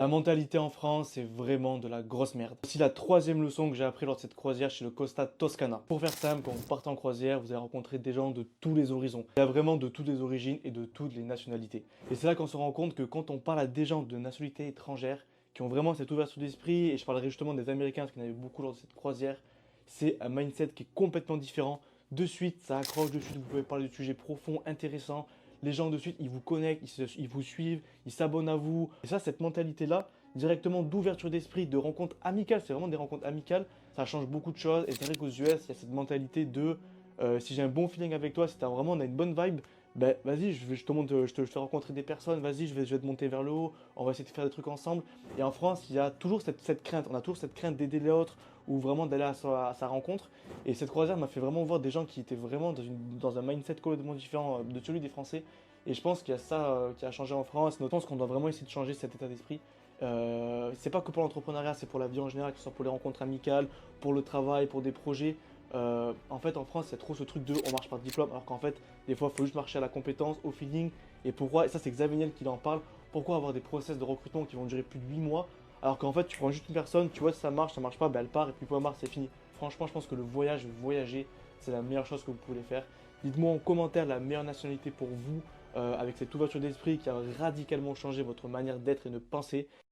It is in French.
La mentalité en France, c'est vraiment de la grosse merde. Voici la troisième leçon que j'ai appris lors de cette croisière chez le Costa Toscana. Pour faire simple, quand vous partez en croisière, vous allez rencontrer des gens de tous les horizons. Il y a vraiment de toutes les origines et de toutes les nationalités. Et c'est là qu'on se rend compte que quand on parle à des gens de nationalités étrangères, qui ont vraiment cette ouverture d'esprit, et je parlerai justement des Américains, parce qu'il y en avait beaucoup lors de cette croisière, c'est un mindset qui est complètement différent. De suite, ça accroche de suite, vous pouvez parler de sujets profonds, intéressants. Les gens de suite, ils vous connectent, ils vous suivent, ils s'abonnent à vous. Et ça, cette mentalité-là, directement d'ouverture d'esprit, de rencontres amicales, c'est vraiment des rencontres amicales, ça change beaucoup de choses. Et c'est vrai qu'aux US, il y a cette mentalité de si j'ai un bon feeling avec toi, si t'as vraiment on a une bonne vibe, ben vas-y, je te montre, je te fais rencontrer des personnes, vas-y, je vais te monter vers le haut, on va essayer de faire des trucs ensemble. Et en France, il y a toujours cette crainte, on a toujours cette crainte d'aider les autres ou vraiment d'aller à sa rencontre. Et cette croisière m'a fait vraiment voir des gens qui étaient vraiment dans un mindset complètement différent de celui des Français. Et je pense qu'il y a ça qui a changé en France. Je pense qu'on doit vraiment essayer de changer cet état d'esprit. C'est pas que pour l'entrepreneuriat, c'est pour la vie en général, que ce soit pour les rencontres amicales, pour le travail, pour des projets. En fait, en France, il y a trop ce truc de on marche par diplôme, alors qu'en fait, des fois, il faut juste marcher à la compétence, au feeling. Et pourquoi, et ça, c'est Xavier Niel qui en parle, pourquoi avoir des process de recrutement qui vont durer plus de 8 mois, alors qu'en fait, tu prends juste une personne, tu vois si ça marche pas, ben elle part, et puis point barre, c'est fini. Franchement, je pense que le voyager, c'est la meilleure chose que vous pouvez faire. Dites-moi en commentaire la meilleure nationalité pour vous, avec cette ouverture d'esprit qui a radicalement changé votre manière d'être et de penser.